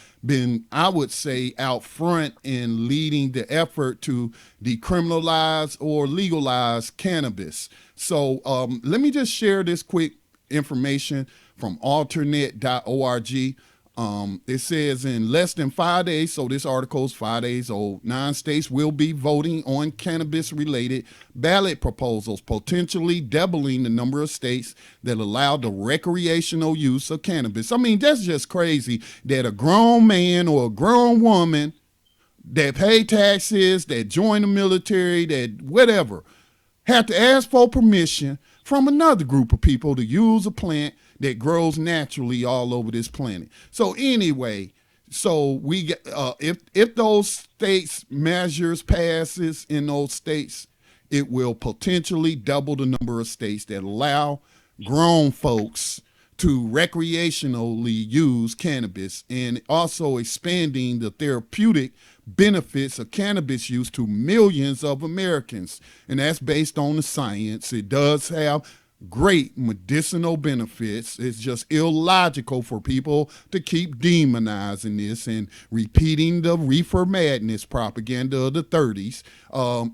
I would say, out front in leading the effort to decriminalize or legalize cannabis. So let me just share this quick information from alternate.org. It says in less than 5 days, so this article is 5 days old, 9 states will be voting on cannabis-related ballot proposals, potentially doubling the number of states that allow the recreational use of cannabis. I mean, that's just crazy that a grown man or a grown woman that pay taxes, that join the military, that whatever, have to ask for permission from another group of people to use a plant that grows naturally all over this planet. So anyway, so we get if those states measures passes in those states, it will potentially double the number of states that allow grown folks to recreationally use cannabis, and also expanding the therapeutic benefits of cannabis use to millions of Americans. And that's based on the science. It does have great medicinal benefits. It's just illogical for people to keep demonizing this and repeating the reefer madness propaganda of the 30s.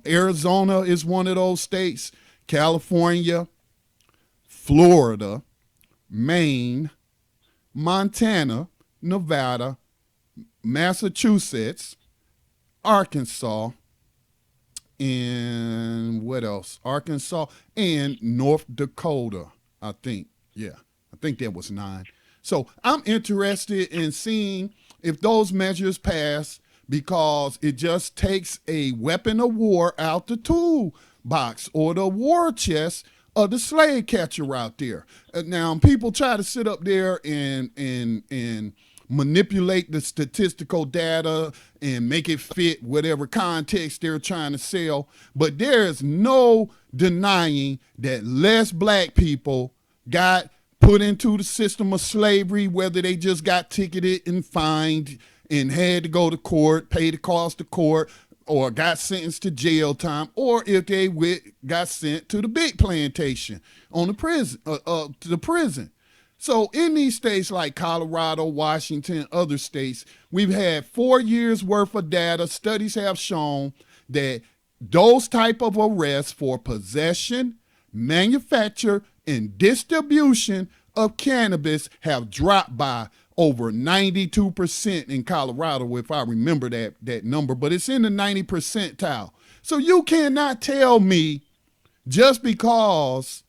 Arizona is one of those states. California, Florida, Maine, Montana, Nevada, Massachusetts, Arkansas, and what else? Arkansas and North Dakota, I think. Yeah, I think that was 9. So I'm interested in seeing if those measures pass, because it just takes a weapon of war out the toolbox or the war chest of the slave catcher out there. Now, people try to sit up there and manipulate the statistical data and make it fit whatever context they're trying to sell. But there is no denying that less black people got put into the system of slavery, whether they just got ticketed and fined and had to go to court, pay the cost of court, or got sentenced to jail time, or if they got sent to the big plantation on the prison, to the prison. So in these states like Colorado, Washington, other states, we've had 4 years worth of data. Studies have shown that those type of arrests for possession, manufacture, and distribution of cannabis have dropped by over 92% in Colorado, if I remember that number, but it's in the 90 percentile. So you cannot tell me just because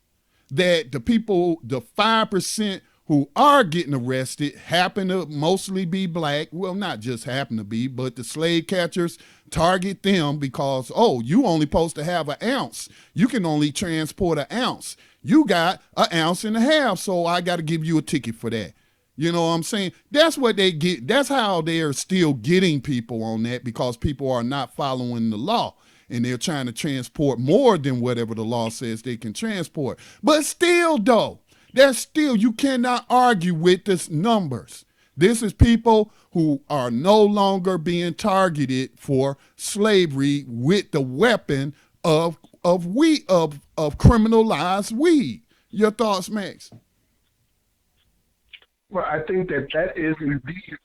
that the people, the 5% who are getting arrested happen to mostly be black. Well, not just happen to be, but the slave catchers target them because, oh, you only supposed to have 1 ounce. You can only transport 1 ounce. You got 1.5 ounces, so I got to give you a ticket for that. You know what I'm saying? That's what they get. That's how they're still getting people on that, because people are not following the law. And they're trying to transport more than whatever the law says they can transport. But still, though, you cannot argue with this numbers. This is people who are no longer being targeted for slavery with the weapon of criminalized weed. Your thoughts, Max? Well, I think that is indeed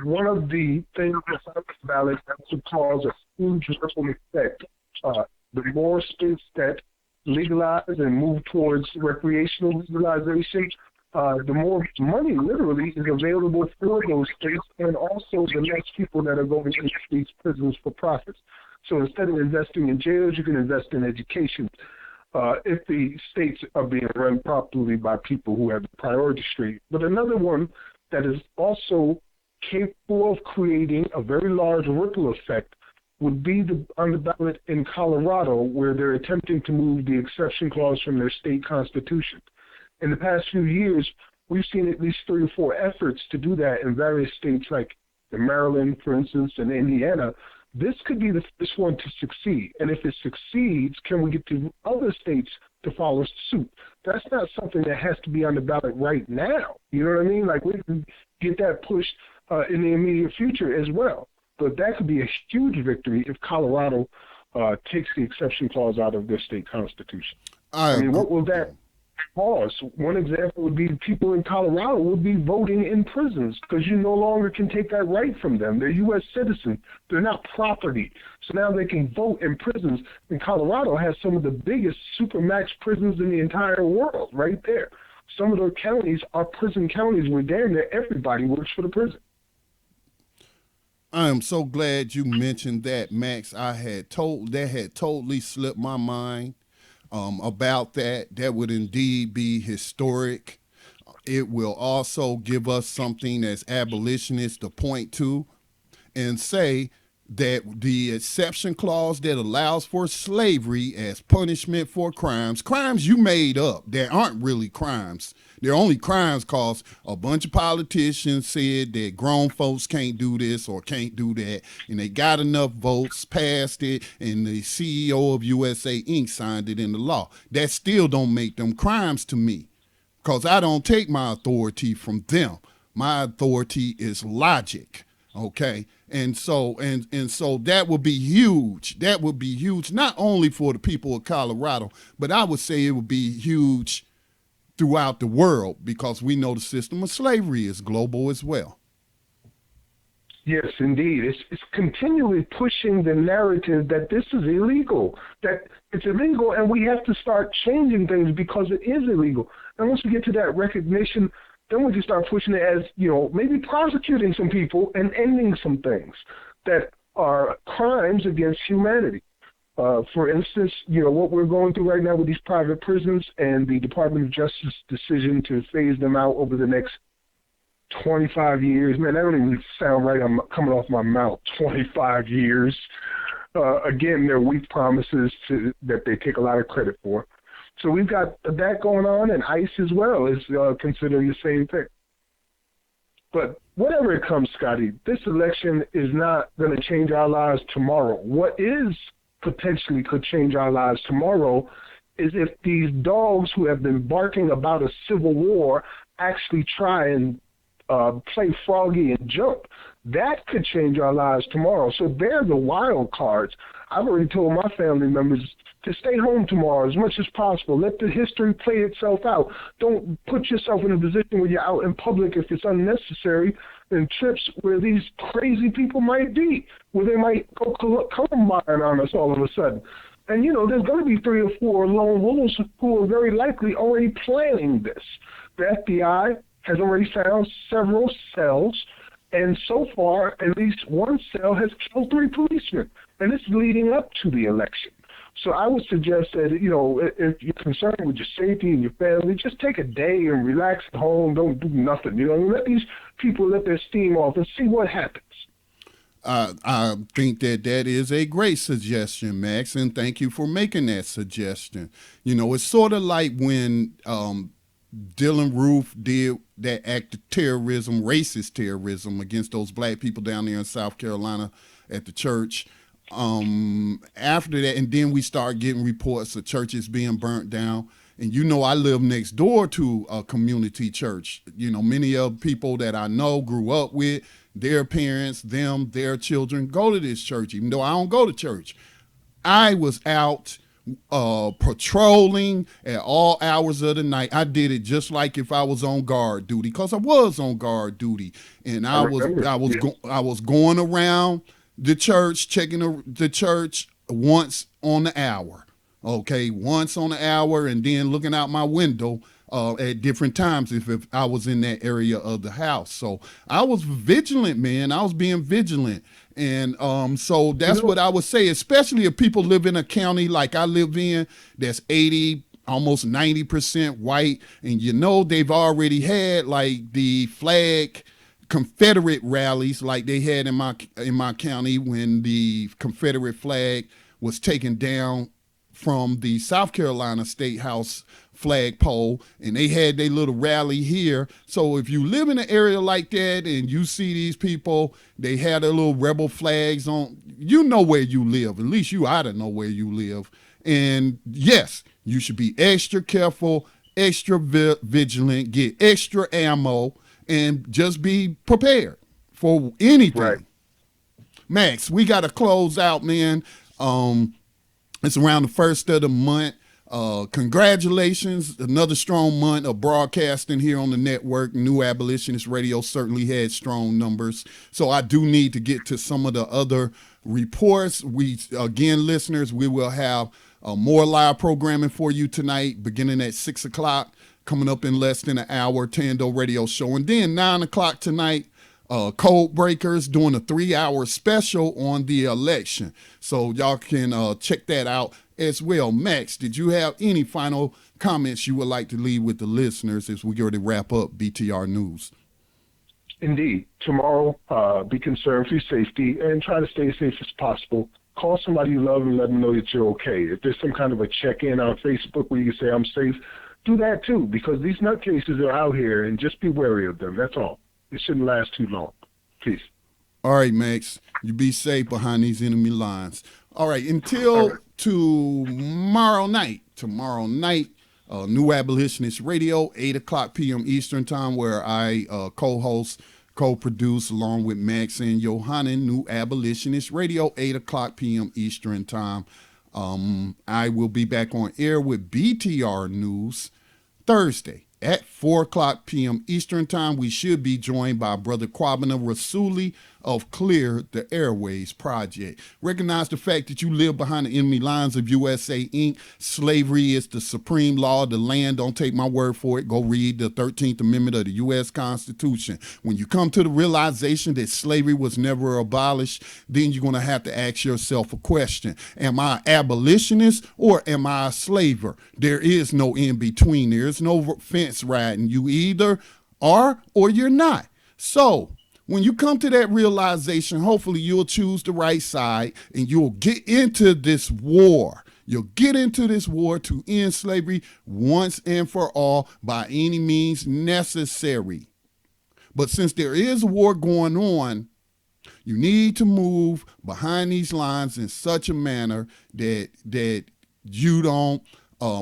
one of the things that's on the ballot that would cause a huge ripple effect. The more states that legalize and move towards recreational legalization, the more money literally is available for those states, and also the less people that are going into these prisons for profits. So instead of investing in jails, you can invest in education. If the states are being run properly by people who have the priority straight. But another one that is also capable of creating a very large ripple effect would be on the ballot in Colorado, where they're attempting to move the exception clause from their state constitution. In the past few years, we've seen at least 3 or 4 efforts to do that in various states like in Maryland, for instance, and Indiana. This could be the first one to succeed. And if it succeeds, can we get the other states to follow suit? That's not something that has to be on the ballot right now. You know what I mean? Like, we can get that pushed in the immediate future as well. But that could be a huge victory if Colorado takes the exception clause out of their state constitution. I mean, what will that cause? One example would be people in Colorado would be voting in prisons, because you no longer can take that right from them. They're U.S. citizens. They're not property. So now they can vote in prisons. And Colorado has some of the biggest supermax prisons in the entire world right there. Some of their counties are prison counties where damn near everybody works for the prison. I am so glad you mentioned that, Max. That had totally slipped my mind about that. That would indeed be historic. It will also give us something as abolitionists to point to and say, that the exception clause that allows for slavery as punishment for crimes you made up that aren't really crimes. They're only crimes cause a bunch of politicians said that grown folks can't do this or can't do that, and they got enough votes, passed it, and the CEO of USA Inc. signed it into law. That still don't make them crimes to me, because I don't take my authority from them. My authority is logic. Okay. And so that would be huge. That would be huge, not only for the people of Colorado, but I would say it would be huge throughout the world, because we know the system of slavery is global as well. Yes, indeed. It's continually pushing the narrative that this is illegal, that it's illegal, and we have to start changing things because it is illegal. And once we get to that recognition, then we can start pushing it as, maybe prosecuting some people and ending some things that are crimes against humanity. For instance, what we're going through right now with these private prisons and the Department of Justice decision to phase them out over the next 25 years. Man, that don't even sound right. I'm coming off my mouth. 25 years. Again, they're weak promises that they take a lot of credit for. So we've got that going on, and ICE as well is considering the same thing. But whatever it comes, Scotty, this election is not going to change our lives tomorrow. What is potentially could change our lives tomorrow is if these dogs who have been barking about a civil war actually try and play froggy and jump. That could change our lives tomorrow. So they're the wild cards. I've already told my family members to stay home tomorrow as much as possible. Let the history play itself out. Don't put yourself in a position where you're out in public if it's unnecessary, and trips where these crazy people might be, where they might go Columbine on us all of a sudden. And, there's going to be 3 or 4 lone wolves who are very likely already planning this. The FBI has already found several cells, and so far, at least one cell has killed 3 policemen, and it's leading up to the election. So I would suggest that, if you're concerned with your safety and your family, just take a day and relax at home. Don't do nothing. Let these people let their steam off and see what happens. I think that is a great suggestion, Max, and thank you for making that suggestion. It's sort of like when Dylan Roof did that act of terrorism, racist terrorism against those black people down there in South Carolina at the church. After that, and then we start getting reports of churches being burnt down. And I live next door to a community church. Many of the people that I know grew up with, their parents, their children go to this church, even though I don't go to church. I was out patrolling at all hours of the night. I did it just like if I was on guard duty, because I was on guard duty, and I was going around the church, checking the church once on the hour. Okay, once on the hour, and then looking out my window at different times if I was in that area of the house. So I was vigilant, man. I was being vigilant. And so that's what I would say, especially if people live in a county like I live in that's 80, almost 90% white, and they've already had like the flag Confederate rallies like they had in my county when the Confederate flag was taken down from the South Carolina State House flagpole, and they had their little rally here. So if you live in an area like that and you see these people, they had their little rebel flags on, where you live. At least you ought to know where you live. And yes, you should be extra careful, extra vigilant, get extra ammo, and just be prepared for anything. Right. Max, we got to close out, man. It's around the first of the month. Congratulations. Another strong month of broadcasting here on the network. New Abolitionist Radio certainly had strong numbers. So I do need to get to some of the other reports. Again, listeners, we will have more live programming for you tonight, beginning at 6 o'clock. Coming up in less than an hour, Tando Radio Show. And then 9 o'clock tonight, Code Breakers doing a 3-hour special on the election. So y'all can check that out as well. Max, did you have any final comments you would like to leave with the listeners as we go to wrap up BTR News? Indeed. Tomorrow, be concerned for your safety and try to stay as safe as possible. Call somebody you love and let them know that you're okay. If there's some kind of a check-in on Facebook where you can say, I'm safe, do that too, because these nutcases are out here, and just be wary of them. That's all. It shouldn't last too long. Peace. All right, Max. You be safe behind these enemy lines. All right, until tomorrow night. New Abolitionist Radio, 8 o'clock p.m. Eastern Time, where I co-host, co-produce along with Max and Yohanan. New Abolitionist Radio, 8 o'clock p.m. Eastern Time. I will be back on air with BTR News Thursday at 4 o'clock p.m. Eastern Time. We should be joined by Brother Kwabena Rasuli of Clear the Airways Project. Recognize the fact that you live behind the enemy lines of USA Inc. Slavery is the supreme law of the land. Don't take my word for it. Go read the 13th Amendment of the U.S. Constitution. When you come to the realization that slavery was never abolished, then you're going to have to ask yourself a question. Am I an abolitionist or am I a slaver? There is no in between. There is no fence riding. You either are or you're not. So, when you come to that realization, hopefully you'll choose the right side and you'll get into this war. You'll get into this war to end slavery once and for all by any means necessary. But since there is a war going on, you need to move behind these lines in such a manner that you don't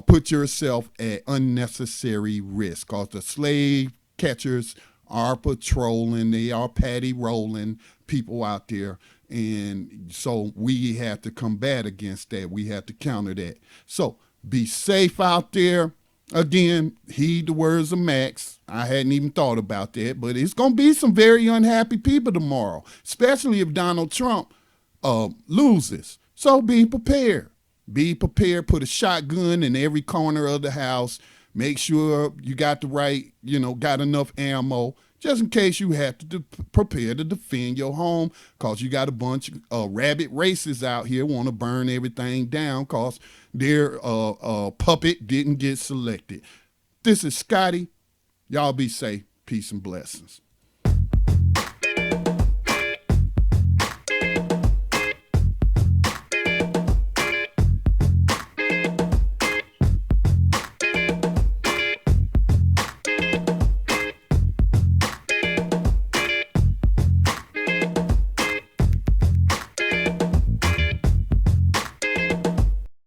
put yourself at unnecessary risk, because the slave catchers are patrolling, they are patty rolling people out there. And so we have to combat against that. We have to counter that. So be safe out there. Again, heed the words of Max. I hadn't even thought about that, but it's going to be some very unhappy people tomorrow, especially if Donald Trump loses. So be prepared. Be prepared. Put a shotgun in every corner of the house. Make sure you got the right, got enough ammo, just in case you have to prepare to defend your home, because you got a bunch of rabid racists out here want to burn everything down because their puppet didn't get selected. This is Scotty. Y'all be safe. Peace and blessings.